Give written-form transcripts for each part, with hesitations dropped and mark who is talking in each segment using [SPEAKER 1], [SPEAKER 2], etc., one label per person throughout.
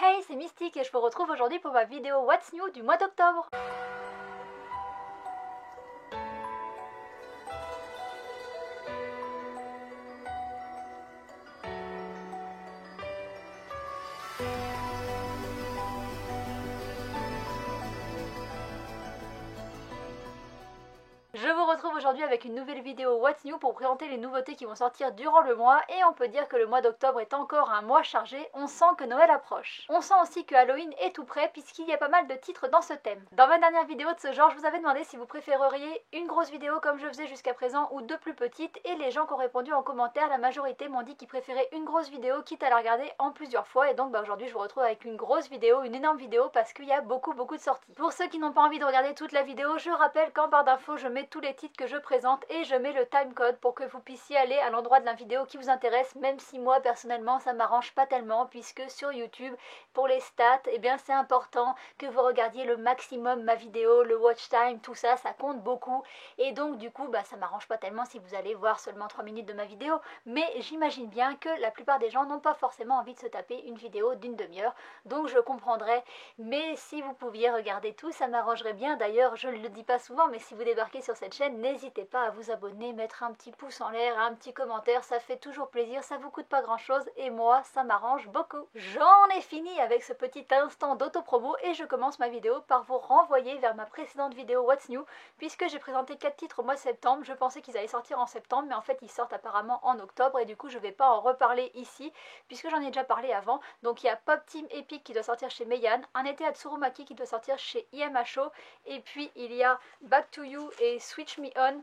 [SPEAKER 1] Hey, c'est Mystique et je vous retrouve aujourd'hui pour ma vidéo What's New du mois d'octobre. Je vous retrouve aujourd'hui avec une nouvelle vidéo What's New pour présenter les nouveautés qui vont sortir durant le mois, et on peut dire que le mois d'octobre est encore un mois chargé, on sent que Noël approche. On sent aussi que Halloween est tout prêt puisqu'il y a pas mal de titres dans ce thème. Dans ma dernière vidéo de ce genre, je vous avais demandé si vous préféreriez une grosse vidéo comme je faisais jusqu'à présent ou deux plus petites, et les gens qui ont répondu en commentaire, la majorité m'ont dit qu'ils préféraient une grosse vidéo quitte à la regarder en plusieurs fois, et donc aujourd'hui je vous retrouve avec une grosse vidéo, une énorme vidéo parce qu'il y a beaucoup de sorties. Pour ceux qui n'ont pas envie de regarder toute la vidéo, je rappelle qu'en barre d'infos je mets tous les titres que je présente et je mets le timecode pour que vous puissiez aller à l'endroit de la vidéo qui vous intéresse, même si moi personnellement ça m'arrange pas tellement puisque sur YouTube pour les stats, eh bien c'est important que vous regardiez le maximum ma vidéo, le watch time, tout ça, ça compte beaucoup, et donc du coup ça m'arrange pas tellement si vous allez voir seulement 3 minutes de ma vidéo, mais j'imagine bien que la plupart des gens n'ont pas forcément envie de se taper une vidéo d'une demi-heure, donc je comprendrais, mais si vous pouviez regarder tout, ça m'arrangerait bien. D'ailleurs je ne le dis pas souvent, mais si vous débarquez sur cette chaîne, n'hésitez pas à vous abonner, mettre un petit pouce en l'air, un petit commentaire, ça fait toujours plaisir, ça vous coûte pas grand chose et moi ça m'arrange beaucoup. J'en ai fini avec ce petit instant d'autopromo et je commence ma vidéo par vous renvoyer vers ma précédente vidéo What's New, puisque j'ai présenté 4 titres au mois de septembre. Je pensais qu'ils allaient sortir en septembre, mais en fait ils sortent apparemment en octobre, et du coup je vais pas en reparler ici puisque j'en ai déjà parlé avant. Donc il y a Pop Team Epic qui doit sortir chez Meian, Un été à Tsurumaki qui doit sortir chez IMHO, et puis il y a Back to You et Switch Me On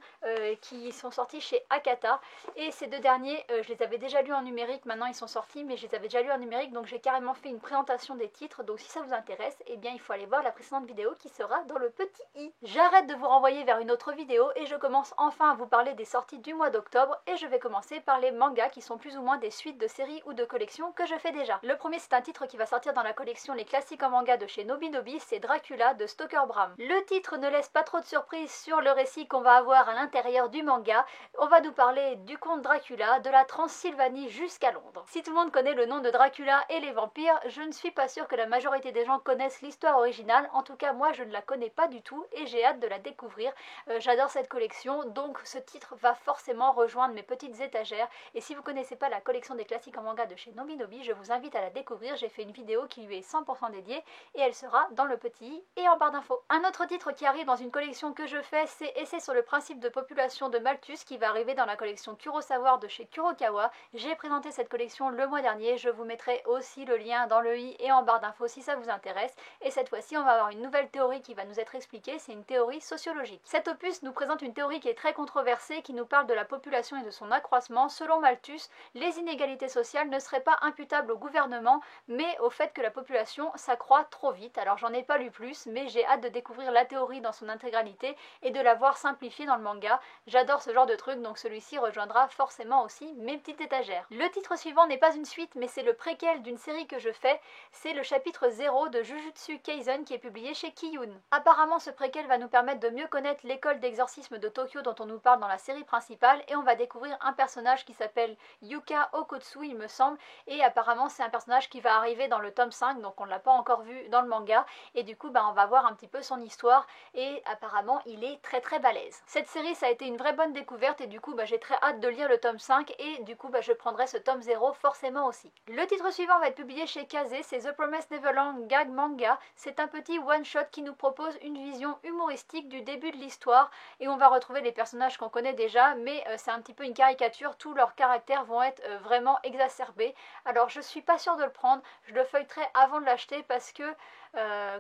[SPEAKER 1] qui sont sortis chez Akata, et ces deux derniers je les avais déjà lus en numérique, maintenant ils sont sortis mais je les avais déjà lus en numérique, donc j'ai carrément fait une présentation des titres, donc si ça vous intéresse, eh bien il faut aller voir la précédente vidéo qui sera dans le petit i. J'arrête de vous renvoyer vers une autre vidéo et je commence enfin à vous parler des sorties du mois d'octobre, et je vais commencer par les mangas qui sont plus ou moins des suites de séries ou de collections que je fais déjà. Le premier, c'est un titre qui va sortir dans la collection Les classiques en manga de chez Nobinobi, c'est Dracula de Stoker Bram. Le titre ne laisse pas trop de surprises sur le récit qu'on va avoir à l'intérieur du manga. On va nous parler du comte Dracula, de la Transylvanie jusqu'à Londres. Si tout le monde connaît le nom de Dracula et les vampires, je ne suis pas sûre que la majorité des gens connaissent l'histoire originale. En tout cas moi je ne la connais pas du tout et j'ai hâte de la découvrir. J'adore cette collection, donc ce titre va forcément rejoindre mes petites étagères, et si vous ne connaissez pas la collection des classiques en manga de chez Nobinobi, je vous invite à la découvrir. J'ai fait une vidéo qui lui est 100% dédiée et elle sera dans le petit i et en barre d'infos. Un autre titre qui arrive dans une collection que je fais, c'est Essai sur le principe de population de Malthus, qui va arriver dans la collection Kurosawa de chez Kurokawa. J'ai présenté cette collection le mois dernier, je vous mettrai aussi le lien dans le i et en barre d'infos si ça vous intéresse, et cette fois-ci on va avoir une nouvelle théorie qui va nous être expliquée, c'est une théorie sociologique. Cet opus nous présente une théorie qui est très controversée, qui nous parle de la population et de son accroissement. Selon Malthus, les inégalités sociales ne seraient pas imputables au gouvernement, mais au fait que la population s'accroît trop vite. Alors j'en ai pas lu plus, mais j'ai hâte de découvrir la théorie dans son intégralité et de la voir simplifiée dans le manga. J'adore ce genre de truc, donc celui-ci rejoindra forcément aussi mes petites étagères. Le titre suivant n'est pas une suite, mais c'est le préquel d'une série que je fais. C'est le chapitre 0 de Jujutsu Kaisen qui est publié chez Kiyun. Apparemment ce préquel va nous permettre de mieux connaître l'école d'exorcisme de Tokyo dont on nous parle dans la série principale, et on va découvrir un personnage qui s'appelle Yuka Okotsu il me semble, et apparemment c'est un personnage qui va arriver dans le tome 5, donc on ne l'a pas encore vu dans le manga, et du coup on va voir un petit peu son histoire, et apparemment il est très balèze. Cette série ça a été une vraie bonne découverte, et du coup j'ai très hâte de lire le tome 5, et du coup je prendrai ce tome 0 forcément aussi. Le titre suivant va être publié chez Kaze, c'est The Promised Neverland Gag Manga. C'est un petit one-shot qui nous propose une vision humoristique du début de l'histoire, et on va retrouver les personnages qu'on connaît déjà, mais c'est un petit peu une caricature, tous leurs caractères vont être vraiment exacerbés. Alors je suis pas sûre de le prendre, je le feuilleterai avant de l'acheter parce que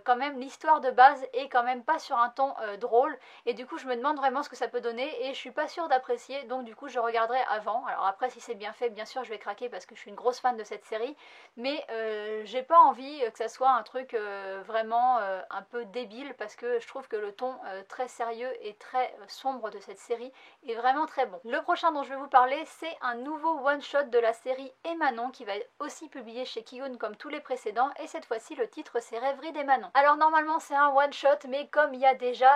[SPEAKER 1] quand même l'histoire de base est quand même pas sur un ton drôle, et du coup je me demande vraiment ce que ça peut donner et je suis pas sûre d'apprécier, donc du coup je regarderai avant. Alors après si c'est bien fait, bien sûr je vais craquer parce que je suis une grosse fan de cette série, mais j'ai pas envie que ça soit un truc vraiment un peu débile, parce que je trouve que le ton très sérieux et très sombre de cette série est vraiment très bon. Le prochain dont je vais vous parler, c'est un nouveau one shot de la série Emanon qui va être aussi publié chez Kiyun comme tous les précédents, et cette fois-ci le titre c'est Rêverie série des Manon. Alors normalement c'est un one shot, mais comme il y a déjà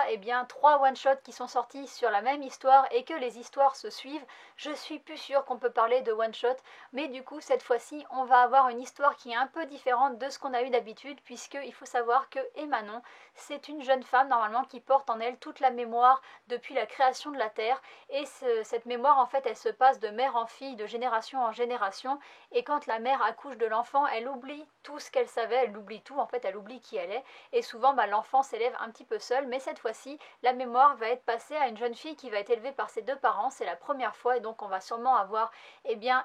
[SPEAKER 1] trois one shots qui sont sortis sur la même histoire et que les histoires se suivent, je suis plus sûre qu'on peut parler de one shot, mais du coup cette fois-ci on va avoir une histoire qui est un peu différente de ce qu'on a eu d'habitude, puisque il faut savoir que Manon, c'est une jeune femme normalement qui porte en elle toute la mémoire depuis la création de la Terre, et cette mémoire en fait elle se passe de mère en fille, de génération en génération, et quand la mère accouche de l'enfant, elle oublie tout ce qu'elle savait, elle oublie tout, en fait elle oublie qui elle est, et souvent l'enfant s'élève un petit peu seul, mais cette fois-ci la mémoire va être passée à une jeune fille qui va être élevée par ses deux parents, c'est la première fois, et donc on va sûrement avoir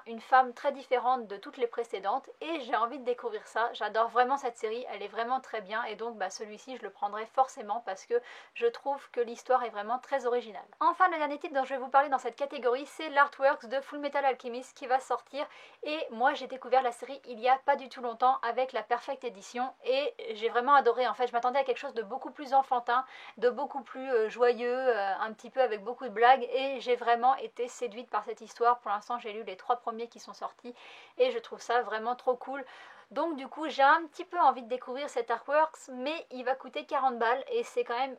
[SPEAKER 1] une femme très différente de toutes les précédentes, et j'ai envie de découvrir ça. J'adore vraiment cette série, elle est vraiment très bien, et donc celui-ci je le prendrai forcément parce que je trouve que l'histoire est vraiment très originale. Enfin, le dernier titre dont je vais vous parler dans cette catégorie, c'est l'Artworks de Fullmetal Alchemist qui va sortir, et moi j'ai découvert la série il y a pas du tout longtemps avec la Perfect Edition, et j'ai vraiment adoré. En fait je m'attendais à quelque chose de beaucoup plus enfantin, de beaucoup plus joyeux, un petit peu avec beaucoup de blagues, et j'ai vraiment été séduite par cette histoire. Pour l'instant j'ai lu les 3 premiers qui sont sortis et je trouve ça vraiment trop cool. Donc du coup j'ai un petit peu envie de découvrir cet Artworks, mais il va coûter 40 balles et c'est quand même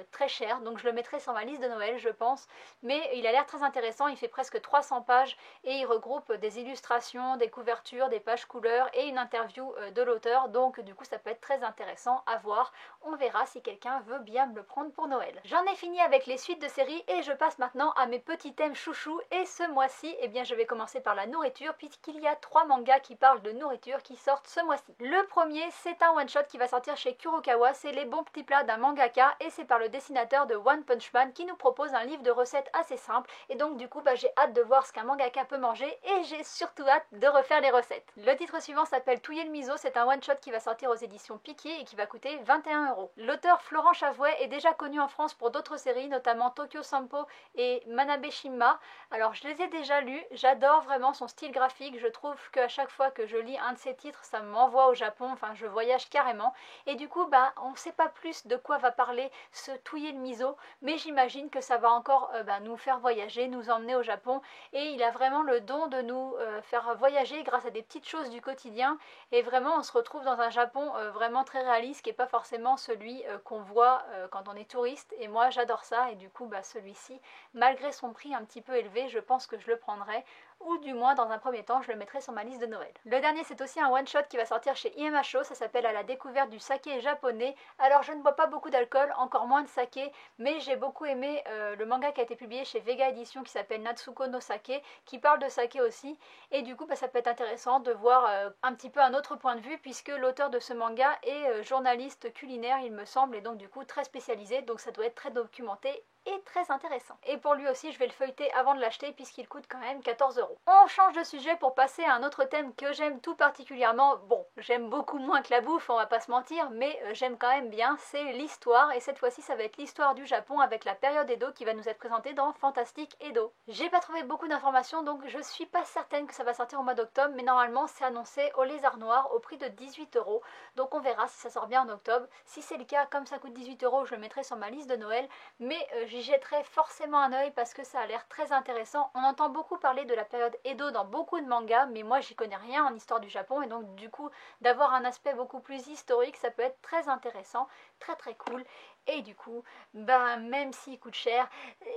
[SPEAKER 1] très cher, donc je le mettrai sur ma liste de Noël je pense, mais il a l'air très intéressant, il fait presque 300 pages et il regroupe des illustrations, des couvertures, des pages couleurs et une interview de l'auteur, donc du coup ça peut être très intéressant à voir. On verra si quelqu'un veut bien me le prendre pour Noël. J'en ai fini avec les suites de séries et je passe maintenant à mes petits thèmes chouchous, et ce mois-ci je vais commencer par la nourriture, puisqu'il y a 3 mangas qui parlent de nourriture qui sortent ce mois-ci. Le premier, c'est un one-shot qui va sortir chez Kurokawa, c'est les bons petits plats d'un mangaka, et c'est par le dessinateur de One Punch Man qui nous propose un livre de recettes assez simple, et donc du coup j'ai hâte de voir ce qu'un mangaka peut manger, et j'ai surtout hâte de refaire les recettes. Le titre suivant s'appelle Touiller le miso, c'est un one-shot qui va sortir aux éditions Piquet et qui va coûter 21 €. L'auteur Florent Chavouet est déjà connu en France pour d'autres séries, notamment Tokyo Sampo et Manabe Shimma. Alors je les ai déjà lus, j'adore vraiment son style graphique, je trouve qu'à chaque fois que je lis un de ses titres, ça m'envoie au Japon, enfin je voyage carrément, et du coup on ne sait pas plus de quoi va parler ce Touiller le miso, mais j'imagine que ça va encore nous faire voyager, nous emmener au Japon, et il a vraiment le don de nous faire voyager grâce à des petites choses du quotidien, et vraiment on se retrouve dans un Japon vraiment très réaliste, qui n'est pas forcément celui qu'on voit quand on est touriste, et moi j'adore ça, et du coup celui-ci, malgré son prix un petit peu élevé, je pense que je le prendrai, ou du moins dans un premier temps je le mettrai sur ma liste de Noël. Le dernier, c'est aussi un one shot qui va sortir chez IMHO, ça s'appelle À la découverte du saké japonais. Alors je ne bois pas beaucoup d'alcool, encore moins de saké, mais j'ai beaucoup aimé le manga qui a été publié chez Vega Edition qui s'appelle Natsuko no Sake, qui parle de saké aussi, et du coup ça peut être intéressant de voir un petit peu un autre point de vue, puisque l'auteur de ce manga est journaliste culinaire il me semble, et donc du coup très spécialisé, donc ça doit être très documenté et très intéressant. Et pour lui aussi je vais le feuilleter avant de l'acheter puisqu'il coûte quand même 14 €. On change de sujet pour passer à un autre thème que j'aime tout particulièrement. Bon, j'aime beaucoup moins que la bouffe, on va pas se mentir, mais j'aime quand même bien, c'est l'histoire, et cette fois-ci ça va être l'histoire du Japon avec la période Edo qui va nous être présentée dans Fantastic Edo. J'ai pas trouvé beaucoup d'informations, donc je suis pas certaine que ça va sortir au mois d'octobre, mais normalement c'est annoncé au Lézard Noir au prix de 18 €, donc on verra si ça sort bien en octobre. Si c'est le cas, comme ça coûte 18 €, je le mettrai sur ma liste de Noël, mais j'y jetterai forcément un œil parce que ça a l'air très intéressant. On entend beaucoup parler de la période Edo dans beaucoup de mangas, mais moi j'y connais rien en histoire du Japon, et donc du coup d'avoir un aspect beaucoup plus historique, ça peut être très intéressant, très très cool. Et du coup, même s'il coûte cher,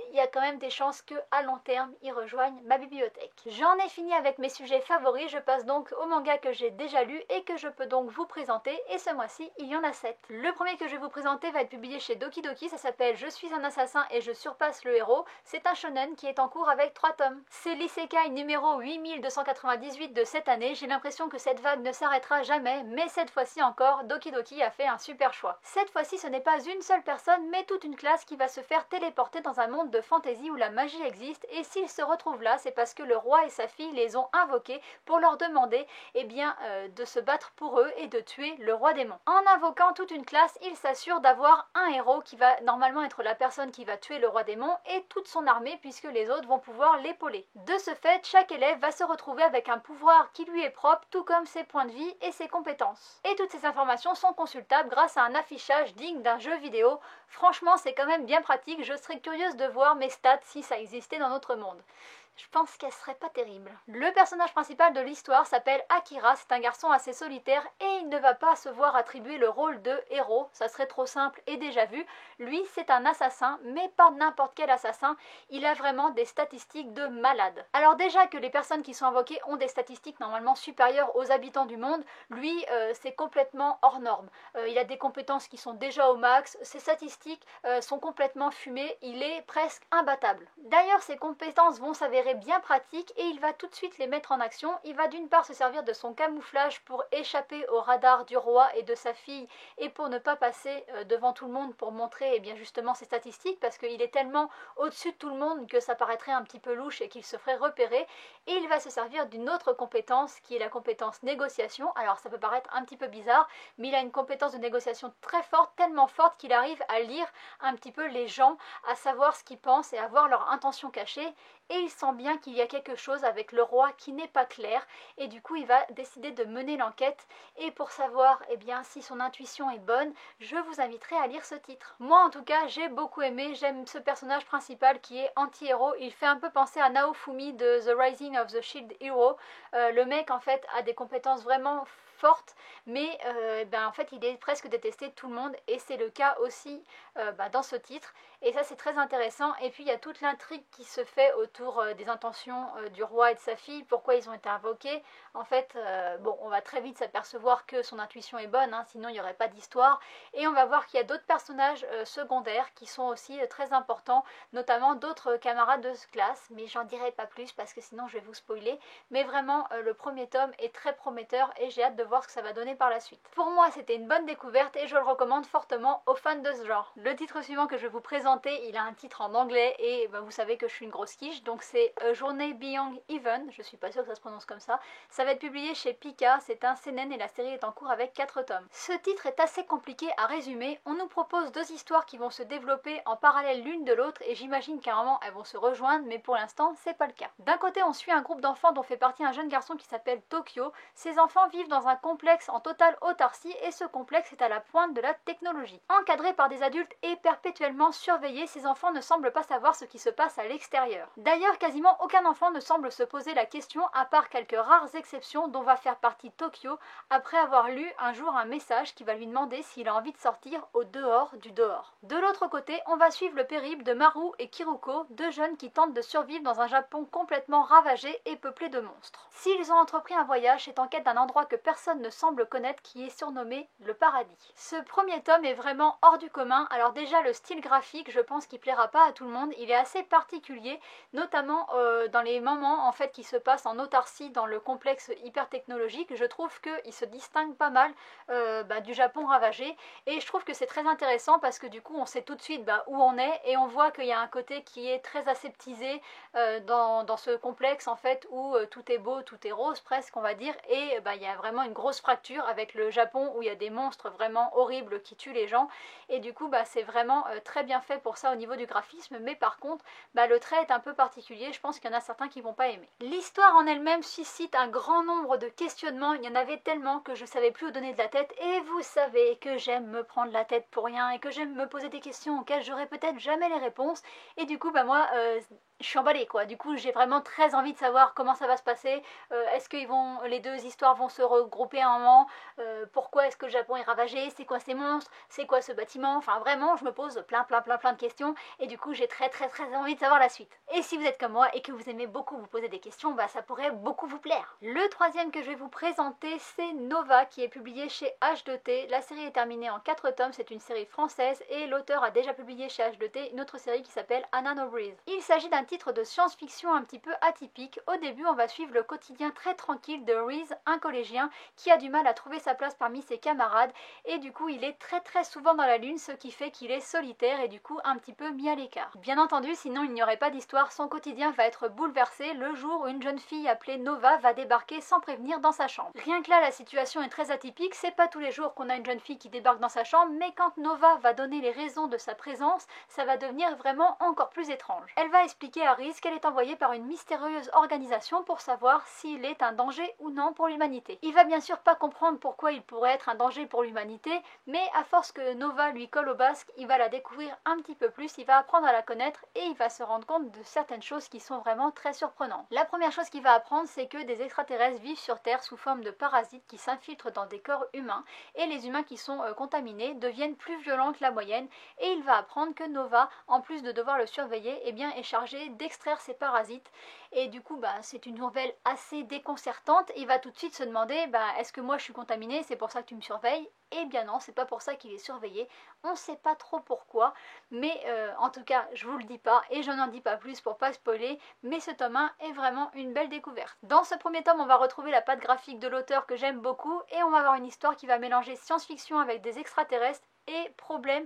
[SPEAKER 1] il y a quand même des chances que à long terme, il rejoigne ma bibliothèque. J'en ai fini avec mes sujets favoris, je passe donc aux mangas que j'ai déjà lus et que je peux donc vous présenter, et ce mois-ci, il y en a 7. Le premier que je vais vous présenter va être publié chez Doki Doki, ça s'appelle Je suis un assassin et je surpasse le héros. C'est un shonen qui est en cours avec 3 tomes. C'est l'isekai numéro 8298 de cette année, j'ai l'impression que cette vague ne s'arrêtera jamais, mais cette fois-ci encore, Doki Doki a fait un super choix. Cette fois-ci, ce n'est pas une seule personne, mais toute une classe qui va se faire téléporter dans un monde de fantasy où la magie existe, et s'ils se retrouvent là, c'est parce que le roi et sa fille les ont invoqués pour leur demander de se battre pour eux et de tuer le roi démon. En invoquant toute une classe, ils s'assurent d'avoir un héros qui va normalement être la personne qui va tuer le roi démon et toute son armée, puisque les autres vont pouvoir l'épauler. De ce fait, chaque élève va se retrouver avec un pouvoir qui lui est propre, tout comme ses points de vie et ses compétences. Et toutes ces informations sont consultables grâce à un affichage digne d'un jeu vidéo. Franchement, c'est quand même bien pratique, je serais curieuse de voir mes stats si ça existait dans notre monde. Je pense qu'elle serait pas terrible. Le personnage principal de l'histoire s'appelle Akira, c'est un garçon assez solitaire et il ne va pas se voir attribuer le rôle de héros, ça serait trop simple et déjà vu. Lui, c'est un assassin, mais pas n'importe quel assassin, il a vraiment des statistiques de malade. Alors déjà que les personnes qui sont invoquées ont des statistiques normalement supérieures aux habitants du monde, lui, c'est complètement hors norme. Il a des compétences qui sont déjà au max, ses statistiques sont complètement fumées, il est presque imbattable. D'ailleurs, ses compétences vont s'avérer bien pratiques et il va tout de suite les mettre en action. Il va d'une part se servir de son camouflage pour échapper au radar du roi et de sa fille et pour ne pas passer devant tout le monde pour montrer eh bien, justement ses statistiques parce qu'il est tellement au-dessus de tout le monde que ça paraîtrait un petit peu louche et qu'il se ferait repérer. Et il va se servir d'une autre compétence qui est la compétence négociation. Alors ça peut paraître un petit peu bizarre, mais il a une compétence de négociation très forte, tellement forte qu'il arrive à lire un petit peu les gens, à savoir ce qu'ils pensent et à voir leurs intentions cachées. Et il sent bien qu'il y a quelque chose avec le roi qui n'est pas clair et du coup il va décider de mener l'enquête et pour savoir eh bien, si son intuition est bonne, je vous inviterai à lire ce titre. Moi en tout cas j'ai beaucoup aimé, j'aime ce personnage principal qui est anti-héros, il fait un peu penser à Naofumi de The Rising of the Shield Hero. Le mec en fait a des compétences vraiment forte, mais en fait il est presque détesté de tout le monde et c'est le cas aussi dans ce titre et ça c'est très intéressant. Et puis il y a toute l'intrigue qui se fait autour des intentions du roi et de sa fille, pourquoi ils ont été invoqués. En fait bon, on va très vite s'apercevoir que son intuition est bonne, sinon il n'y aurait pas d'histoire, et on va voir qu'il y a d'autres personnages secondaires qui sont aussi très importants, notamment d'autres camarades de classe, mais j'en dirai pas plus parce que sinon je vais vous spoiler. Mais vraiment le premier tome est très prometteur et j'ai hâte de voir ce que ça va donner par la suite. Pour moi c'était une bonne découverte et je le recommande fortement aux fans de ce genre. Le titre suivant que je vais vous présenter, il a un titre en anglais et vous savez que je suis une grosse quiche, donc c'est Journée Beyond Even, je suis pas sûre que ça se prononce comme ça. Ça va être publié chez Pika, c'est un seinen et la série est en cours avec 4 tomes. Ce titre est assez compliqué à résumer, on nous propose 2 histoires qui vont se développer en parallèle l'une de l'autre et j'imagine qu'à un moment elles vont se rejoindre, mais pour l'instant c'est pas le cas. D'un côté on suit un groupe d'enfants dont fait partie un jeune garçon qui s'appelle Tokyo. Ces enfants vivent dans un complexe en totale autarcie et ce complexe est à la pointe de la technologie. Encadrés par des adultes et perpétuellement surveillés, ces enfants ne semblent pas savoir ce qui se passe à l'extérieur. D'ailleurs, quasiment aucun enfant ne semble se poser la question à part quelques rares exceptions dont va faire partie Tokyo après avoir lu un jour un message qui va lui demander s'il a envie de sortir au dehors du dehors. De l'autre côté, on va suivre le périple de Maru et Kiruko, 2 jeunes qui tentent de survivre dans un Japon complètement ravagé et peuplé de monstres. S'ils ont entrepris un voyage, c'est en quête d'un endroit que personne ne semble connaître qui est surnommé le paradis. Ce premier tome est vraiment hors du commun. Alors déjà le style graphique, je pense qu'il plaira pas à tout le monde, il est assez particulier, notamment dans les moments en fait qui se passent en autarcie dans le complexe hyper technologique. Je trouve qu'il se distingue pas mal du Japon ravagé et je trouve que c'est très intéressant parce que du coup on sait tout de suite où on est et on voit qu'il y a un côté qui est très aseptisé dans ce complexe en fait où tout est beau, tout est rose presque on va dire, et il y a vraiment une grosse fracture avec le Japon où il y a des monstres vraiment horribles qui tuent les gens et du coup c'est vraiment très bien fait pour ça au niveau du graphisme, mais par contre le trait est un peu particulier, je pense qu'il y en a certains qui vont pas aimer. L'histoire en elle-même suscite un grand nombre de questionnements, il y en avait tellement que je savais plus où donner de la tête et vous savez que j'aime me prendre la tête pour rien et que j'aime me poser des questions auxquelles j'aurai peut-être jamais les réponses et du coup moi je suis emballée quoi, du coup j'ai vraiment très envie de savoir comment ça va se passer, est-ce que les 2 histoires vont se regrouper à un moment, pourquoi est-ce que le Japon est ravagé, c'est quoi ces monstres, c'est quoi ce bâtiment, enfin vraiment je me pose plein de questions et du coup j'ai très envie de savoir la suite. Et si vous êtes comme moi et que vous aimez beaucoup vous poser des questions, ça pourrait beaucoup vous plaire. Le troisième que je vais vous présenter c'est Nova qui est publié chez H2T, la série est terminée en 4 tomes, c'est une série française et l'auteur a déjà publié chez H2T une autre série qui s'appelle Anna No Breeze. Il s'agit d'un titre de science-fiction un petit peu atypique. Au début on va suivre le quotidien très tranquille de Reese, un collégien qui a du mal à trouver sa place parmi ses camarades et du coup il est très souvent dans la lune, ce qui fait qu'il est solitaire et du coup un petit peu mis à l'écart. Bien entendu sinon il n'y aurait pas d'histoire, son quotidien va être bouleversé le jour où une jeune fille appelée Nova va débarquer sans prévenir dans sa chambre. Rien que là la situation est très atypique, c'est pas tous les jours qu'on a une jeune fille qui débarque dans sa chambre, mais quand Nova va donner les raisons de sa présence, ça va devenir vraiment encore plus étrange. Elle va expliquer expliquer à Rhys qu'elle est envoyée par une mystérieuse organisation pour savoir s'il est un danger ou non pour l'humanité. Il va bien sûr pas comprendre pourquoi il pourrait être un danger pour l'humanité, mais à force que Nova lui colle au basque, il va la découvrir un petit peu plus, il va apprendre à la connaître et il va se rendre compte de certaines choses qui sont vraiment très surprenantes. La première chose qu'il va apprendre, c'est que des extraterrestres vivent sur Terre sous forme de parasites qui s'infiltrent dans des corps humains, et les humains qui sont contaminés deviennent plus violents que la moyenne, et il va apprendre que Nova, en plus de devoir le surveiller, eh bien, est chargée d'extraire ces parasites. Et du coup, c'est une nouvelle assez déconcertante. Il va tout de suite se demander, est-ce que moi je suis contaminé, c'est pour ça que tu me surveilles? Eh bien non, c'est pas pour ça qu'il est surveillé. On ne sait pas trop pourquoi, mais en tout cas, je vous le dis pas et je n'en dis pas plus pour pas spoiler, mais ce tome 1 est vraiment une belle découverte. Dans ce premier tome, on va retrouver la patte graphique de l'auteur que j'aime beaucoup et on va avoir une histoire qui va mélanger science-fiction avec des extraterrestres et problèmes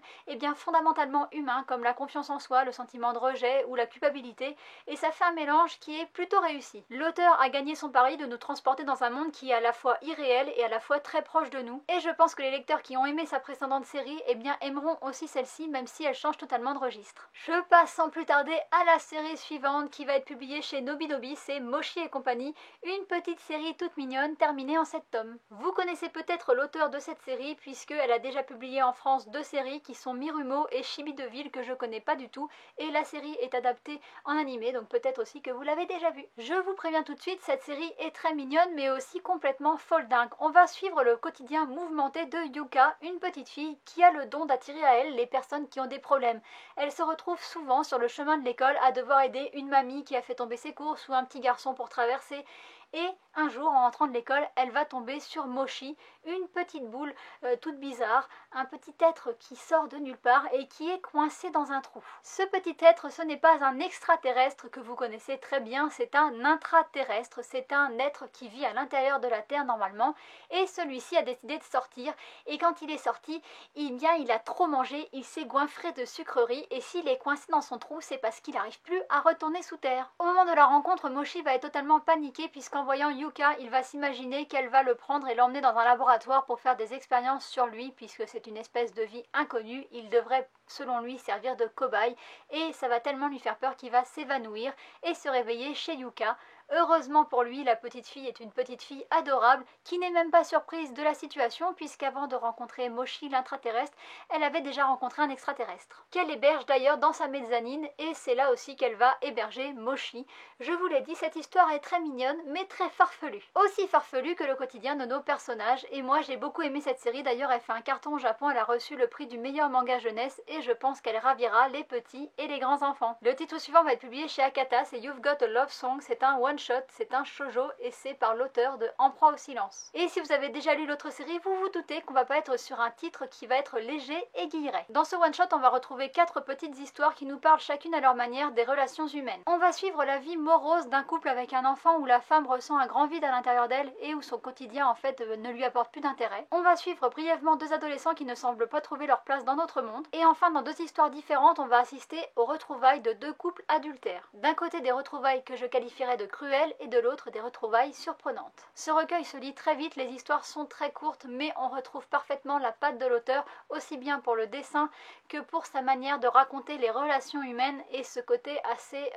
[SPEAKER 1] fondamentalement humains comme la confiance en soi, le sentiment de rejet ou la culpabilité, et ça fait un mélange qui est plutôt réussi. L'auteur a gagné son pari de nous transporter dans un monde qui est à la fois irréel et à la fois très proche de nous, et je pense que les lecteurs qui ont aimé sa précédente série aimeront aussi celle-ci, même si elle change totalement de registre. Je passe sans plus tarder à la série suivante qui va être publiée chez Nobinobi, c'est Mochi et compagnie, une petite série toute mignonne terminée en 7 tomes. Vous connaissez peut-être l'auteur de cette série puisqu'elle a déjà publié en France 2 séries qui sont Mirumo et Chibi de Ville que je connais pas du tout, et la série est adaptée en animé, donc peut-être aussi que vous l'avez déjà vue. Je vous préviens tout de suite, cette série est très mignonne mais aussi complètement folle dingue. On va suivre le quotidien mouvementé de Yuka, une petite fille qui a le don d'attirer à elle les personnes qui ont des problèmes. Elle se retrouve souvent sur le chemin de l'école à devoir aider une mamie qui a fait tomber ses courses ou un petit garçon pour traverser. Et un jour, en rentrant de l'école, elle va tomber sur Mochi, une petite boule toute bizarre, un petit être qui sort de nulle part et qui est coincé dans un trou. Ce petit être, ce n'est pas un extraterrestre que vous connaissez très bien, c'est un intraterrestre, c'est un être qui vit à l'intérieur de la Terre normalement, et celui-ci a décidé de sortir, et quand il est sorti, il a trop mangé, il s'est goinfré de sucreries, et s'il est coincé dans son trou, c'est parce qu'il n'arrive plus à retourner sous terre. Au moment de la rencontre, Mochi va être totalement paniqué puisqu'en voyant Yuka, il va s'imaginer qu'elle va le prendre et l'emmener dans un laboratoire pour faire des expériences sur lui, puisque c'est une espèce de vie inconnue. Il devrait, selon lui, servir de cobaye, et ça va tellement lui faire peur qu'il va s'évanouir et se réveiller chez Yuka. Heureusement pour lui, la petite fille est une petite fille adorable qui n'est même pas surprise de la situation puisqu'avant de rencontrer Mochi l'intraterrestre, elle avait déjà rencontré un extraterrestre, qu'elle héberge d'ailleurs dans sa mezzanine, et c'est là aussi qu'elle va héberger Mochi. Je vous l'ai dit, cette histoire est très mignonne mais très farfelue. Aussi farfelue que le quotidien de nos personnages, et moi j'ai beaucoup aimé cette série, d'ailleurs elle fait un carton au Japon, elle a reçu le prix du meilleur manga jeunesse et je pense qu'elle ravira les petits et les grands enfants. Le titre suivant va être publié chez Akata, c'est You've Got a Love Song, c'est un one shot, c'est un shoujo et c'est par l'auteur de En proie au silence. Et si vous avez déjà lu l'autre série, vous vous doutez qu'on va pas être sur un titre qui va être léger et guilleret. Dans ce one shot, on va retrouver 4 petites histoires qui nous parlent chacune à leur manière des relations humaines. On va suivre la vie morose d'un couple avec un enfant où la femme ressent un grand vide à l'intérieur d'elle et où son quotidien en fait ne lui apporte plus d'intérêt. On va suivre brièvement 2 adolescents qui ne semblent pas trouver leur place dans notre monde. Et enfin, dans 2 histoires différentes, on va assister aux retrouvailles de 2 couples adultères. D'un côté des retrouvailles que je qualifierais de cruelles et de l'autre des retrouvailles surprenantes. Ce recueil se lit très vite, les histoires sont très courtes mais on retrouve parfaitement la patte de l'auteur, aussi bien pour le dessin que pour sa manière de raconter les relations humaines et ce côté assez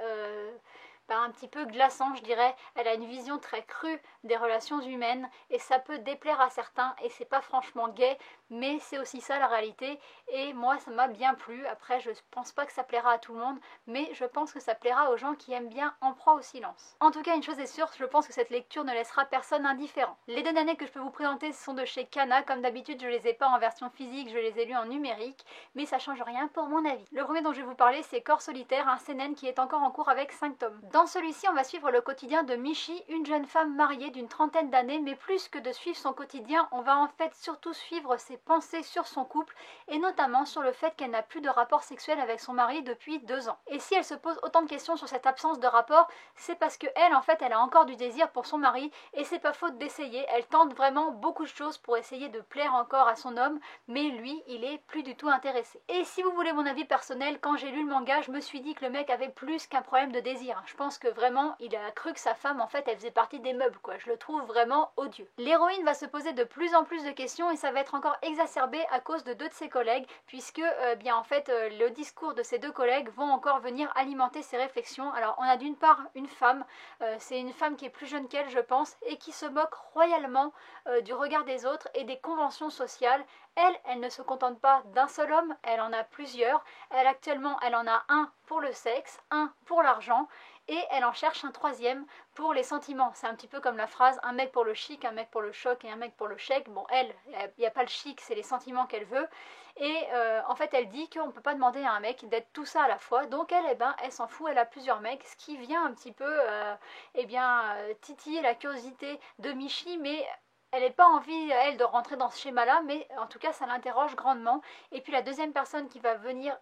[SPEAKER 1] un petit peu glaçant, je dirais. Elle a une vision très crue des relations humaines et ça peut déplaire à certains et c'est pas franchement gai, mais c'est aussi ça la réalité et moi ça m'a bien plu. Après je pense pas que ça plaira à tout le monde, mais je pense que ça plaira aux gens qui aiment bien En proie au silence. En tout cas, une chose est sûre, je pense que cette lecture ne laissera personne indifférent. Les 2 derniers que je peux vous présenter sont de chez Kana, comme d'habitude je les ai pas en version physique, je les ai lus en numérique, mais ça change rien pour mon avis. Le premier dont je vais vous parler, c'est Corps solitaire, un seinen qui est encore en cours avec 5 tomes. Dans celui-ci, on va suivre le quotidien de Michi, une jeune femme mariée d'une trentaine d'années, mais plus que de suivre son quotidien, on va en fait surtout suivre ses pensées sur son couple, et notamment sur le fait qu'elle n'a plus de rapport sexuel avec son mari depuis 2 ans. Et si elle se pose autant de questions sur cette absence de rapport, c'est parce que elle, en fait, elle a encore du désir pour son mari, et c'est pas faute d'essayer, elle tente vraiment beaucoup de choses pour essayer de plaire encore à son homme, mais lui, il est plus du tout intéressé. Et si vous voulez mon avis personnel, quand j'ai lu le manga, je me suis dit que le mec avait plus qu'un problème de désir. Je pense que vraiment il a cru que sa femme en fait elle faisait partie des meubles quoi, je le trouve vraiment odieux. L'héroïne va se poser de plus en plus de questions et ça va être encore exacerbé à cause de deux de ses collègues puisque bien en fait le discours de ces deux collègues vont encore venir alimenter ses réflexions. Alors on a d'une part une femme, c'est une femme qui est plus jeune qu'elle je pense et qui se moque royalement du regard des autres et des conventions sociales. Elle ne se contente pas d'un seul homme, elle en a plusieurs. Actuellement, elle en a un pour le sexe, un pour l'argent, et elle en cherche un troisième pour les sentiments. C'est un petit peu comme la phrase un mec pour le chic, un mec pour le choc et un mec pour le chèque. Bon, elle, il n'y a pas le chic, c'est les sentiments qu'elle veut. Et en fait, elle dit qu'on ne peut pas demander à un mec d'être tout ça à la fois. Donc elle, elle s'en fout, elle a plusieurs mecs, ce qui vient un petit peu titiller la curiosité de Michi, mais elle n'a pas envie, elle, de rentrer dans ce schéma-là, mais en tout cas, ça l'interroge grandement. Et puis la deuxième personne qui va venir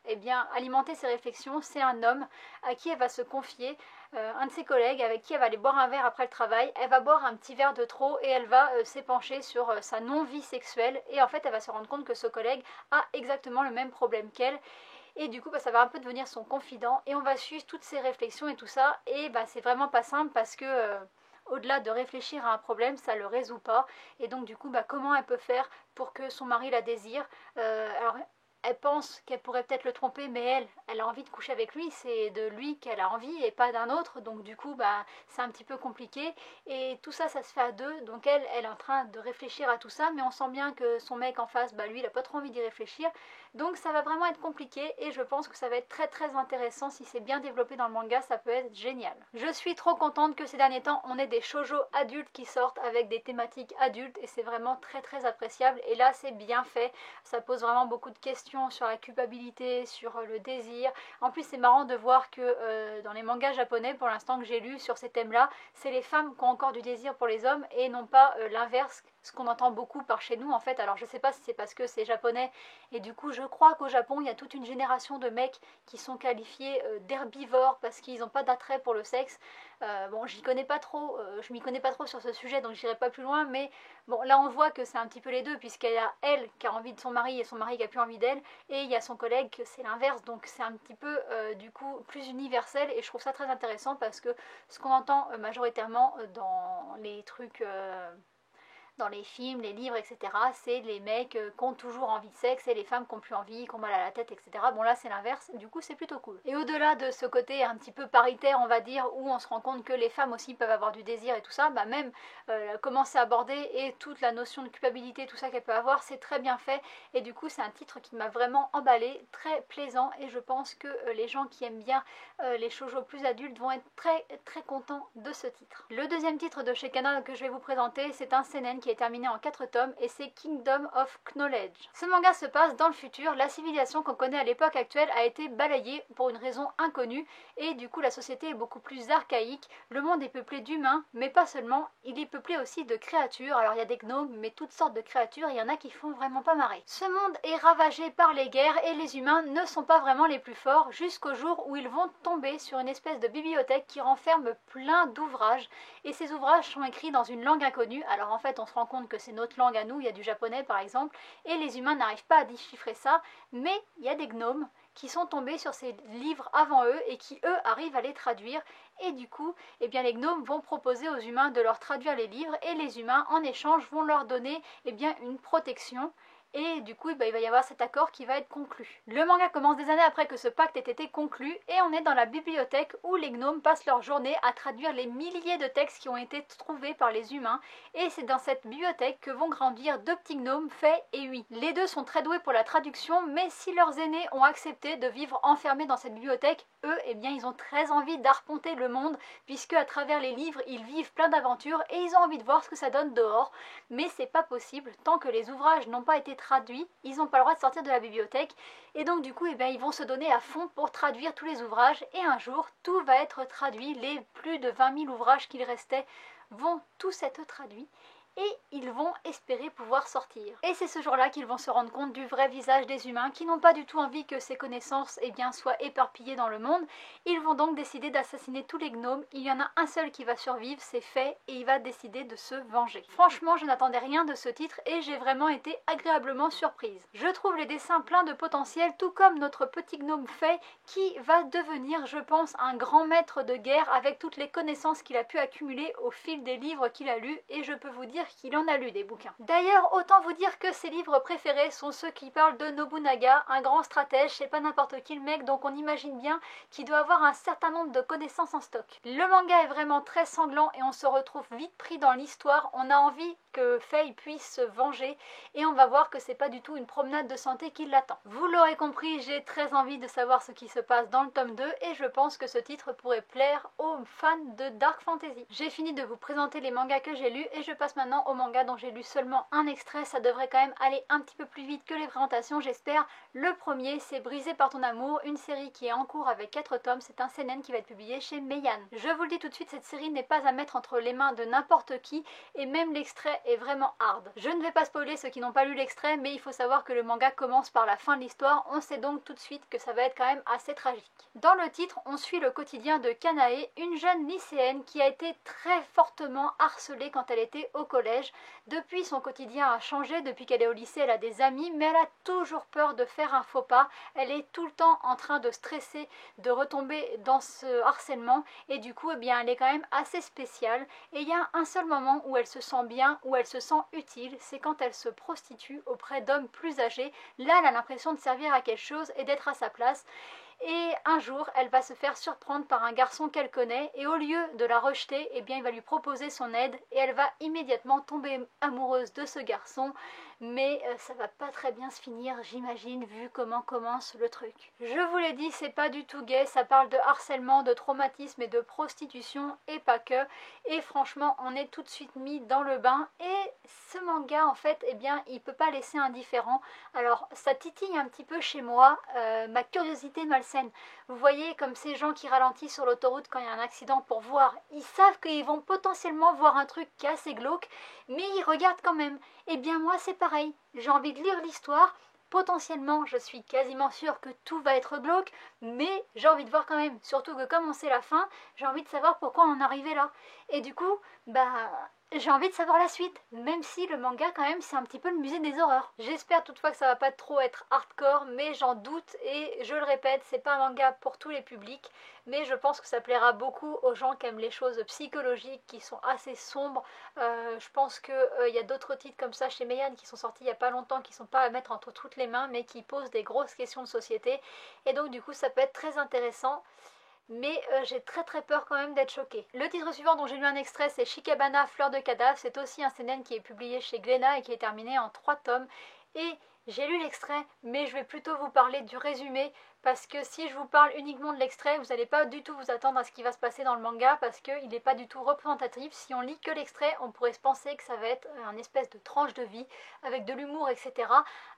[SPEAKER 1] alimenter ses réflexions, c'est un homme à qui elle va se confier, un de ses collègues avec qui elle va aller boire un verre après le travail. Elle va boire un petit verre de trop et elle va s'épancher sur sa non-vie sexuelle. Et en fait, elle va se rendre compte que ce collègue a exactement le même problème qu'elle. Et du coup, ça va un peu devenir son confident. Et on va suivre toutes ses réflexions et tout ça. Et c'est vraiment pas simple parce que... au-delà de réfléchir à un problème, ça le résout pas. Et donc du coup, comment elle peut faire pour que son mari la désire? Alors, elle pense qu'elle pourrait peut-être le tromper, mais elle a envie de coucher avec lui. C'est de lui qu'elle a envie et pas d'un autre. Donc du coup, c'est un petit peu compliqué. Et tout ça, ça se fait à deux. Donc elle est en train de réfléchir à tout ça, mais on sent bien que son mec en face, lui, il a pas trop envie d'y réfléchir. Donc ça va vraiment être compliqué et je pense que ça va être très très intéressant. Si c'est bien développé dans le manga, ça peut être génial. Je suis trop contente que ces derniers temps on ait des shoujo adultes qui sortent avec des thématiques adultes et c'est vraiment très très appréciable. Et là c'est bien fait, ça pose vraiment beaucoup de questions sur la culpabilité, sur le désir. En plus c'est marrant de voir que dans les mangas japonais pour l'instant que j'ai lu sur ces thèmes là, c'est les femmes qui ont encore du désir pour les hommes et non pas l'inverse, ce qu'on entend beaucoup par chez nous en fait. Alors je sais pas si c'est parce que c'est japonais et du coup je crois qu'au Japon il y a toute une génération de mecs qui sont qualifiés d'herbivores parce qu'ils n'ont pas d'attrait pour le sexe. Bon, j'y connais pas trop, je m'y connais pas trop sur ce sujet donc j'irai pas plus loin, mais bon là on voit que c'est un petit peu les deux puisqu'elle a elle qui a envie de son mari et son mari qui a plus envie d'elle, et il y a son collègue que c'est l'inverse, donc c'est un petit peu du coup plus universel et je trouve ça très intéressant parce que ce qu'on entend majoritairement dans les trucs... dans les films, les livres, etc. c'est les mecs qui ont toujours envie de sexe et les femmes qui n'ont plus envie, qui ont mal à la tête, etc. Bon là c'est l'inverse, du coup c'est plutôt cool. Et au-delà de ce côté un petit peu paritaire on va dire, où on se rend compte que les femmes aussi peuvent avoir du désir et tout ça, même comment c'est abordé et toute la notion de culpabilité, tout ça qu'elle peut avoir, c'est très bien fait. Et du coup c'est un titre qui m'a vraiment emballé, très plaisant, et je pense que les gens qui aiment bien les shoujo plus adultes vont être très très contents de ce titre. Le deuxième titre de chez Kana que je vais vous présenter, c'est un seinen qui est terminé en 4 tomes et c'est Kingdom of Knowledge. Ce manga se passe dans le futur, la civilisation qu'on connaît à l'époque actuelle a été balayée pour une raison inconnue et du coup la société est beaucoup plus archaïque, le monde est peuplé d'humains mais pas seulement, il est peuplé aussi de créatures. Alors il y a des gnomes mais toutes sortes de créatures, il y en a qui font vraiment pas marrer. Ce monde est ravagé par les guerres et les humains ne sont pas vraiment les plus forts jusqu'au jour où ils vont tomber sur une espèce de bibliothèque qui renferme plein d'ouvrages et ces ouvrages sont écrits dans une langue inconnue. Alors en fait on se rend compte que c'est notre langue à nous, il y a du japonais par exemple, et les humains n'arrivent pas à déchiffrer ça, mais il y a des gnomes qui sont tombés sur ces livres avant eux et qui eux arrivent à les traduire, et du coup les gnomes vont proposer aux humains de leur traduire les livres et les humains en échange vont leur donner une protection. Et du coup, il va y avoir cet accord qui va être conclu. Le manga commence des années après que ce pacte ait été conclu et on est dans la bibliothèque où les gnomes passent leur journée à traduire les milliers de textes qui ont été trouvés par les humains. Et c'est dans cette bibliothèque que vont grandir deux petits gnomes, Faye et Ui. Les deux sont très doués pour la traduction, mais si leurs aînés ont accepté de vivre enfermés dans cette bibliothèque, eux, ils ont très envie d'arpenter le monde puisque à travers les livres, ils vivent plein d'aventures et ils ont envie de voir ce que ça donne dehors. Mais c'est pas possible tant que les ouvrages n'ont pas été traduits, ils n'ont pas le droit de sortir de la bibliothèque et donc du coup ils vont se donner à fond pour traduire tous les ouvrages et un jour tout va être traduit, les plus de 20 000 ouvrages qu'il restait vont tous être traduits et ils vont espérer pouvoir sortir. Et c'est ce jour-là qu'ils vont se rendre compte du vrai visage des humains qui n'ont pas du tout envie que ces connaissances soient éparpillées dans le monde. Ils vont donc décider d'assassiner tous les gnomes. Il y en a un seul qui va survivre, c'est Faye, et il va décider de se venger. Franchement, je n'attendais rien de ce titre et j'ai vraiment été agréablement surprise. Je trouve les dessins pleins de potentiel, tout comme notre petit gnome Faye qui va devenir, je pense, un grand maître de guerre avec toutes les connaissances qu'il a pu accumuler au fil des livres qu'il a lus, et je peux vous dire qu'il en a lu des bouquins. D'ailleurs, autant vous dire que ses livres préférés sont ceux qui parlent de Nobunaga, un grand stratège, c'est pas n'importe qui le mec, donc on imagine bien qu'il doit avoir un certain nombre de connaissances en stock. Le manga est vraiment très sanglant et on se retrouve vite pris dans l'histoire, on a envie que Faye puisse se venger et on va voir que c'est pas du tout une promenade de santé qui l'attend. Vous l'aurez compris, j'ai très envie de savoir ce qui se passe dans le tome 2 et je pense que ce titre pourrait plaire aux fans de Dark Fantasy. J'ai fini de vous présenter les mangas que j'ai lus et je passe maintenant aux mangas dont j'ai lu seulement un extrait. Ça devrait quand même aller un petit peu plus vite que les présentations, j'espère. Le premier, c'est Brisé par ton amour, une série qui est en cours avec 4 tomes. C'est un seinen qui va être publié chez Meian. Je vous le dis tout de suite, cette série n'est pas à mettre entre les mains de n'importe qui et même l'extrait est vraiment hard. Je ne vais pas spoiler ceux qui n'ont pas lu l'extrait, mais il faut savoir que le manga commence par la fin de l'histoire. On sait donc tout de suite que ça va être quand même assez tragique. Dans le titre, on suit le quotidien de Kanae, une jeune lycéenne qui a été très fortement harcelée quand elle était au collège. Depuis, son quotidien a changé, depuis qu'elle est au lycée, elle a des amis, mais elle a toujours peur de faire un faux pas. Elle est tout le temps en train de stresser, de retomber dans ce harcèlement, et du coup, elle est quand même assez spéciale. Et il y a un seul moment où elle se sent bien, où elle se sent utile, c'est quand elle se prostitue auprès d'hommes plus âgés. Là, elle a l'impression de servir à quelque chose et d'être à sa place. Et un jour, elle va se faire surprendre par un garçon qu'elle connaît et au lieu de la rejeter, il va lui proposer son aide et elle va immédiatement tomber amoureuse de ce garçon. Mais ça va pas très bien se finir, j'imagine, vu comment commence le truc. Je vous l'ai dit, c'est pas du tout gay, ça parle de harcèlement, de traumatisme et de prostitution et pas que. Et franchement, on est tout de suite mis dans le bain et ce manga, en fait, il peut pas laisser indifférent. Alors, ça titille un petit peu chez moi, ma curiosité malsaine. Vous voyez, comme ces gens qui ralentissent sur l'autoroute quand il y a un accident pour voir. Ils savent qu'ils vont potentiellement voir un truc qui est assez glauque, mais ils regardent quand même. Eh bien moi c'est pareil, j'ai envie de lire l'histoire, potentiellement je suis quasiment sûre que tout va être glauque, mais j'ai envie de voir quand même, surtout que comme on sait la fin, j'ai envie de savoir pourquoi on en est arrivé là. Et du coup, j'ai envie de savoir la suite, même si le manga quand même c'est un petit peu le musée des horreurs. J'espère toutefois que ça va pas trop être hardcore, mais j'en doute et je le répète, c'est pas un manga pour tous les publics, mais je pense que ça plaira beaucoup aux gens qui aiment les choses psychologiques, qui sont assez sombres. Je pense qu'il y a d'autres titres comme ça chez Meian qui sont sortis il y a pas longtemps, qui sont pas à mettre entre toutes les mains, mais qui posent des grosses questions de société, et donc du coup ça peut être très intéressant. Mais j'ai très peur quand même d'être choquée. Le titre suivant dont j'ai lu un extrait, c'est Shikabana, Fleur de cadavre. C'est aussi un seinen qui est publié chez Glénat et qui est terminé en 3 tomes. Et j'ai lu l'extrait, mais je vais plutôt vous parler du résumé, parce que si je vous parle uniquement de l'extrait, vous n'allez pas du tout vous attendre à ce qui va se passer dans le manga, parce qu'il n'est pas du tout représentatif. Si on lit que l'extrait, on pourrait se penser que ça va être un espèce de tranche de vie, avec de l'humour, etc.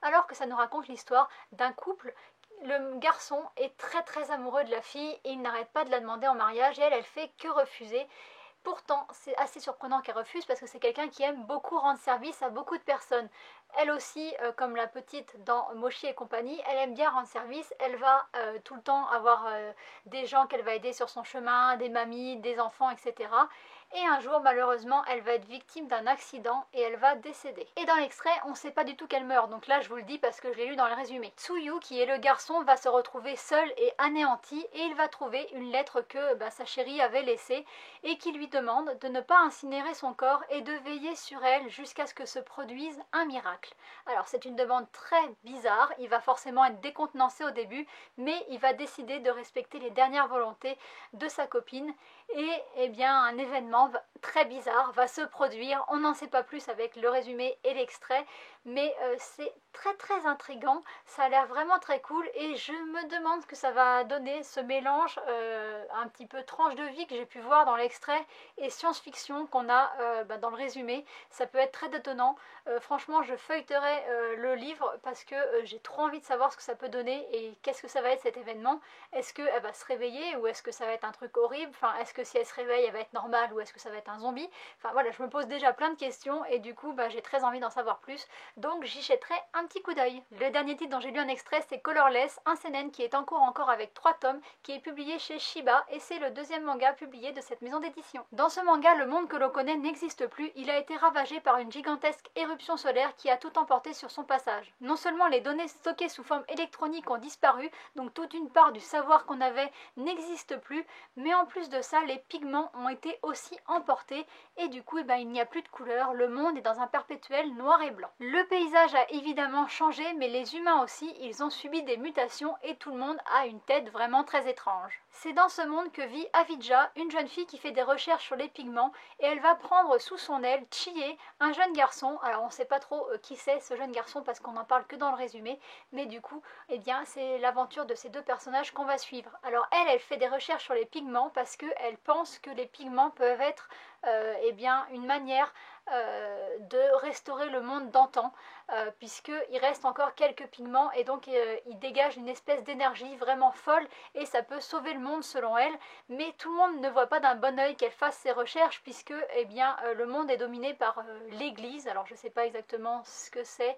[SPEAKER 1] Alors que ça nous raconte l'histoire d'un couple. Le garçon est très amoureux de la fille et il n'arrête pas de la demander en mariage et elle fait que refuser. Pourtant, c'est assez surprenant qu'elle refuse parce que c'est quelqu'un qui aime beaucoup rendre service à beaucoup de personnes. Elle aussi, comme la petite dans Mochi et compagnie, elle aime bien rendre service. Elle va tout le temps avoir des gens qu'elle va aider sur son chemin, des mamies, des enfants, etc. Et un jour, malheureusement, elle va être victime d'un accident et elle va décéder. Et dans l'extrait, on ne sait pas du tout qu'elle meurt, donc là je vous le dis parce que je l'ai lu dans le résumé. Tsuyu, qui est le garçon, va se retrouver seul et anéanti et il va trouver une lettre que sa chérie avait laissée et qui lui demande de ne pas incinérer son corps et de veiller sur elle jusqu'à ce que se produise un miracle. Alors c'est une demande très bizarre, il va forcément être décontenancé au début, mais il va décider de respecter les dernières volontés de sa copine et un événement très bizarre va se produire. On n'en sait pas plus avec le résumé et l'extrait, mais c'est très intriguant, ça a l'air vraiment très cool et je me demande ce que ça va donner, ce mélange un petit peu tranche de vie que j'ai pu voir dans l'extrait et science-fiction qu'on a dans le résumé. Ça peut être très détonnant. Franchement, je feuilleterai le livre parce que j'ai trop envie de savoir ce que ça peut donner et qu'est-ce que ça va être cet événement. Est-ce qu'elle va se réveiller ou est-ce que ça va être un truc horrible? Enfin, est-ce que si elle se réveille, elle va être normale ou est-ce que ça va être un zombie? Enfin voilà, je me pose déjà plein de questions et du coup, j'ai très envie d'en savoir plus. Donc j'y jetterai un petit coup d'œil. Le dernier titre dont j'ai lu un extrait, c'est Colorless, un seinen qui est en cours encore avec 3 tomes, qui est publié chez Shiba et c'est le deuxième manga publié de cette maison d'édition. Dans ce manga, le monde que l'on connaît n'existe plus, il a été ravagé par une gigantesque éruption solaire qui a tout emporté sur son passage. Non seulement les données stockées sous forme électronique ont disparu, donc toute une part du savoir qu'on avait n'existe plus, mais en plus de ça, les pigments ont été aussi emportés et du coup, il n'y a plus de couleur, le monde est dans un perpétuel noir et blanc. Le paysage a évidemment changé, mais les humains aussi, ils ont subi des mutations et tout le monde a une tête vraiment très étrange. C'est dans ce monde que vit Avidja, une jeune fille qui fait des recherches sur les pigments et elle va prendre sous son aile Chie, un jeune garçon. Alors on ne sait pas trop qui c'est ce jeune garçon parce qu'on n'en parle que dans le résumé, mais du coup, c'est l'aventure de ces deux personnages qu'on va suivre. Alors elle fait des recherches sur les pigments parce qu'elle pense que les pigments peuvent être une manière de restaurer le monde d'antan, puisqu'il reste encore quelques pigments et donc il dégage une espèce d'énergie vraiment folle et ça peut sauver le monde selon elle, mais tout le monde ne voit pas d'un bon oeil qu'elle fasse ses recherches puisque le monde est dominé par l'église. Alors je ne sais pas exactement ce que c'est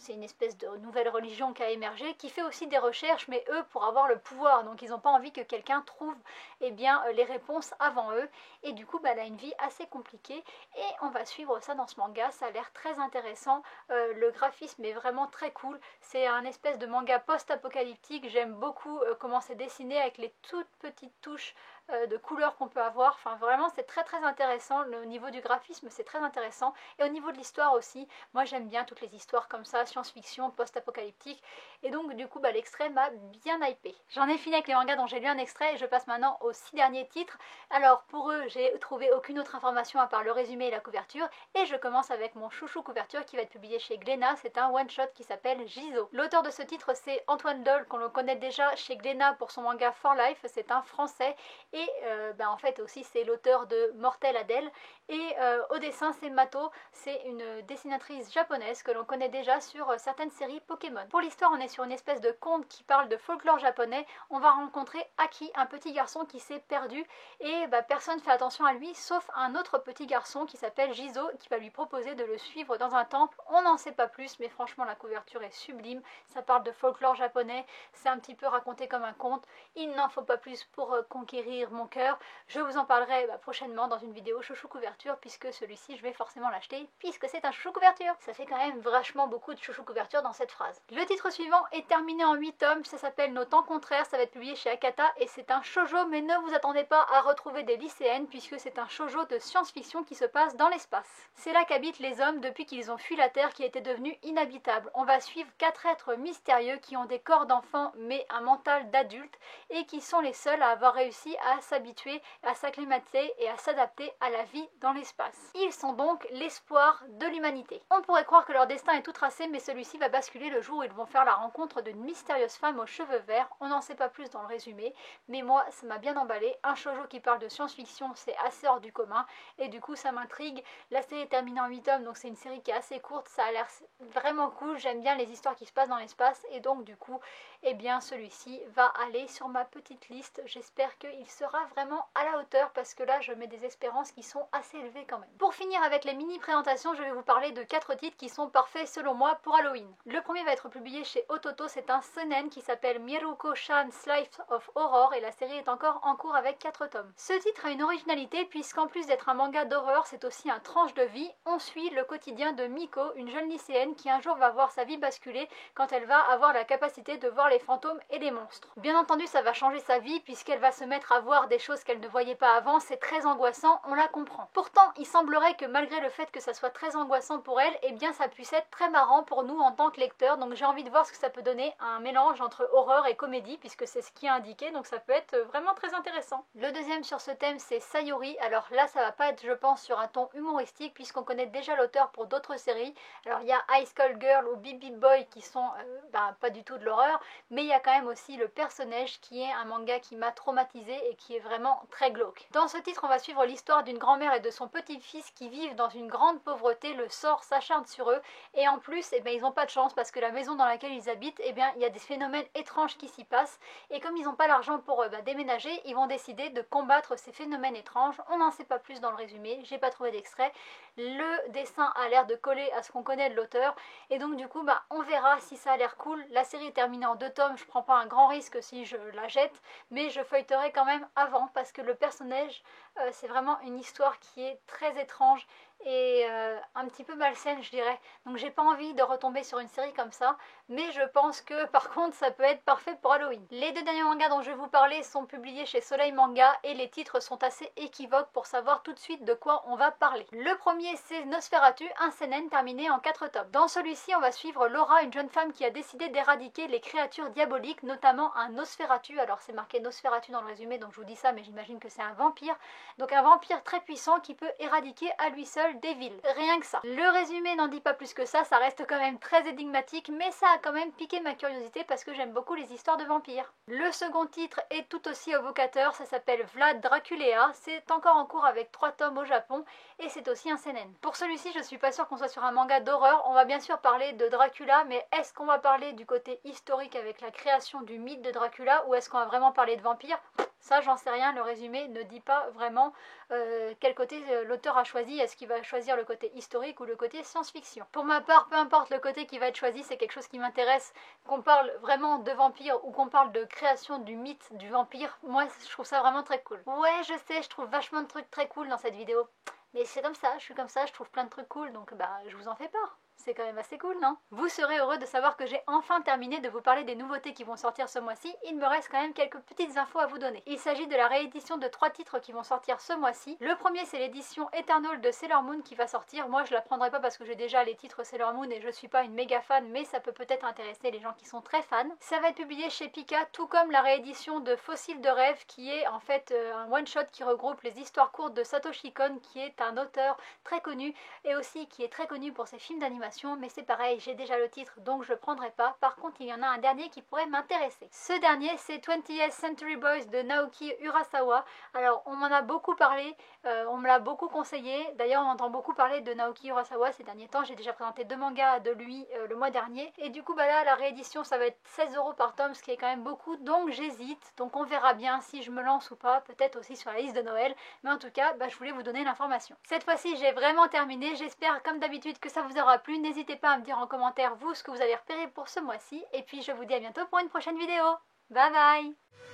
[SPEAKER 1] une espèce de nouvelle religion qui a émergé, qui fait aussi des recherches, mais eux pour avoir le pouvoir, donc ils n'ont pas envie que quelqu'un trouve les réponses avant eux, et du coup elle a une vie assez compliquée, et on va suivre ça dans ce manga, ça a l'air très intéressant, le graphisme est vraiment très cool, c'est un espèce de manga post-apocalyptique, j'aime beaucoup comment c'est dessiné avec les toutes petites touches de couleurs qu'on peut avoir, enfin vraiment c'est très intéressant, au niveau du graphisme c'est très intéressant, et au niveau de l'histoire aussi, moi j'aime bien toutes les histoires comme ça, science-fiction, post-apocalyptique, et donc du coup l'extrait m'a bien hypé. J'en ai fini avec les mangas dont j'ai lu un extrait et je passe maintenant aux 6 derniers titres. Alors pour eux j'ai trouvé aucune autre information à part le résumé et la couverture, et je commence avec mon chouchou couverture qui va être publié chez Glénat, c'est un one-shot qui s'appelle Jizo. L'auteur de ce titre c'est Antoine Doll, qu'on le connaît déjà chez Glénat pour son manga For Life, c'est un français, et en fait aussi c'est l'auteur de Mortel Adèle, et au dessin c'est Mato, c'est une dessinatrice japonaise que l'on connaît déjà sur certaines séries Pokémon. Pour l'histoire on est sur une espèce de conte qui parle de folklore japonais, on va rencontrer Aki, un petit garçon qui s'est perdu et personne ne fait attention à lui sauf un autre petit garçon qui s'appelle Jizo qui va lui proposer de le suivre dans un temple. On n'en sait pas plus mais franchement la couverture est sublime, ça parle de folklore japonais, c'est un petit peu raconté comme un conte, il n'en faut pas plus pour conquérir mon cœur. Je vous en parlerai prochainement dans une vidéo chouchou couverture puisque celui-ci je vais forcément l'acheter puisque c'est un chouchou couverture. Ça fait quand même vachement beaucoup de chouchou couverture dans cette phrase. Le titre suivant est terminé en 8 tomes, ça s'appelle Nos temps contraires, ça va être publié chez Akata et c'est un shoujo, mais ne vous attendez pas à retrouver des lycéennes puisque c'est un shoujo de science-fiction qui se passe dans l'espace. C'est là qu'habitent les hommes depuis qu'ils ont fui la Terre qui était devenue inhabitable. On va suivre 4 êtres mystérieux qui ont des corps d'enfants mais un mental d'adulte et qui sont les seuls à avoir réussi à s'habituer, à s'acclimater et à s'adapter à la vie dans l'espace. Ils sont donc l'espoir de l'humanité. On pourrait croire que leur destin est tout tracé, mais celui-ci va basculer le jour où ils vont faire la rencontre d'une mystérieuse femme aux cheveux verts. On n'en sait pas plus dans le résumé, mais moi ça m'a bien emballé. Un shoujo qui parle de science-fiction, c'est assez hors du commun, et du coup ça m'intrigue. La série est terminée en 8 tomes, donc c'est une série qui est assez courte, ça a l'air vraiment cool, j'aime bien les histoires qui se passent dans l'espace, et donc du coup, celui-ci va aller sur ma petite liste. J'espère qu'il sera vraiment à la hauteur, parce que là je mets des espérances qui sont assez élevées quand même. Pour finir avec les mini présentations, je vais vous parler de 4 titres qui sont parfaits selon moi pour Halloween. Le premier va être publié chez Ototo, c'est un seinen qui s'appelle Miruko-chan Slice of Horror et la série est encore en cours avec 4 tomes. Ce titre a une originalité puisqu'en plus d'être un manga d'horreur, c'est aussi un tranche de vie. On suit le quotidien de Miko, une jeune lycéenne qui un jour va voir sa vie basculer quand elle va avoir la capacité de voir les fantômes et les monstres. Bien entendu, ça va changer sa vie puisqu'elle va se mettre à voir voir des choses qu'elle ne voyait pas avant, c'est très angoissant, on la comprend. Pourtant, il semblerait que malgré le fait que ça soit très angoissant pour elle, eh bien ça puisse être très marrant pour nous en tant que lecteurs, donc j'ai envie de voir ce que ça peut donner, un mélange entre horreur et comédie, puisque c'est ce qui est indiqué, donc ça peut être vraiment très intéressant. Le deuxième sur ce thème, c'est Sayuri. Alors là, ça va pas être, je pense, sur un ton humoristique, puisqu'on connaît déjà l'auteur pour d'autres séries. Alors il y a High School Girl ou Beep Beep Boy qui sont pas du tout de l'horreur, mais il y a quand même aussi Le Personnage qui est un manga qui m'a traumatisée et qui est vraiment très glauque. Dans ce titre, on va suivre l'histoire d'une grand-mère et de son petit-fils qui vivent dans une grande pauvreté. Le sort s'acharne sur eux et en plus, ils n'ont pas de chance parce que la maison dans laquelle ils habitent, il y a des phénomènes étranges qui s'y passent et comme ils n'ont pas l'argent pour déménager, ils vont décider de combattre ces phénomènes étranges. On n'en sait pas plus dans le résumé, j'ai pas trouvé d'extrait. Le dessin a l'air de coller à ce qu'on connaît de l'auteur et donc du coup on verra si ça a l'air cool. La série est terminée en 2 tomes, je prends pas un grand risque si je la jette, mais je feuilleterai quand même avant parce que Le Personnage, c'est vraiment une histoire qui est très étrange et un petit peu malsaine, je dirais. Donc j'ai pas envie de retomber sur une série comme ça, mais je pense que par contre ça peut être parfait pour Halloween. Les 2 derniers mangas dont je vais vous parler sont publiés chez Soleil Manga et les titres sont assez équivoques pour savoir tout de suite de quoi on va parler. Le premier, c'est Nosferatu, un seinen terminé en 4 tomes. Dans celui-ci, on va suivre Laura, une jeune femme qui a décidé d'éradiquer les créatures diaboliques, notamment un Nosferatu. Alors c'est marqué Nosferatu dans le résumé, donc je vous dis ça, mais j'imagine que c'est un vampire. Donc un vampire très puissant qui peut éradiquer à lui seul des villes. Rien que ça. Le résumé n'en dit pas plus que ça reste quand même très énigmatique, mais ça a quand même piqué ma curiosité parce que j'aime beaucoup les histoires de vampires. Le second titre est tout aussi évocateur, ça s'appelle Vlad Draculaea, c'est encore en cours avec 3 tomes au Japon et c'est aussi un seinen. Pour celui-ci, je suis pas sûre qu'on soit sur un manga d'horreur, on va bien sûr parler de Dracula, mais est-ce qu'on va parler du côté historique avec la création du mythe de Dracula ou est-ce qu'on va vraiment parler de vampires? Ça, j'en sais rien, le résumé ne dit pas vraiment quel côté l'auteur a choisi. Est-ce qu'il va choisir le côté historique ou le côté science-fiction? Pour ma part, peu importe le côté qui va être choisi, c'est quelque chose qui m'intéresse. Qu'on parle vraiment de vampires ou qu'on parle de création du mythe du vampire, moi je trouve ça vraiment très cool. Ouais, je sais, je trouve vachement de trucs très cool dans cette vidéo. Mais c'est comme ça, je suis comme ça, je trouve plein de trucs cool, donc je vous en fais part. C'est quand même assez cool, non? Vous serez heureux de savoir que j'ai enfin terminé de vous parler des nouveautés qui vont sortir ce mois-ci. Il me reste quand même quelques petites infos à vous donner. Il s'agit de la réédition de 3 titres qui vont sortir ce mois-ci. Le premier, c'est l'édition Eternal de Sailor Moon qui va sortir. Moi, je la prendrai pas parce que j'ai déjà les titres Sailor Moon et je suis pas une méga fan, mais ça peut peut-être intéresser les gens qui sont très fans. Ça va être publié chez Pika, tout comme la réédition de Fossiles de rêve qui est en fait un one-shot qui regroupe les histoires courtes de Satoshi Kon, qui est un auteur très connu et aussi qui est très connu pour ses films d'animation. Mais c'est pareil, j'ai déjà le titre donc je prendrai pas. Par contre, il y en a un dernier qui pourrait m'intéresser. Ce dernier, c'est 20th Century Boys de Naoki Urasawa. Alors, on m'en a beaucoup parlé, on me l'a beaucoup conseillé. D'ailleurs, on entend beaucoup parler de Naoki Urasawa ces derniers temps. J'ai déjà présenté 2 mangas de lui le mois dernier. Et du coup, là, la réédition, ça va être 16 € par tome, ce qui est quand même beaucoup. Donc, j'hésite. Donc, on verra bien si je me lance ou pas. Peut-être aussi sur la liste de Noël. Mais en tout cas, je voulais vous donner l'information. Cette fois-ci, j'ai vraiment terminé. J'espère, comme d'habitude, que ça vous aura plu. N'hésitez pas à me dire en commentaire, vous, ce que vous avez repéré pour ce mois-ci. Et puis, je vous dis à bientôt pour une prochaine vidéo. Bye bye!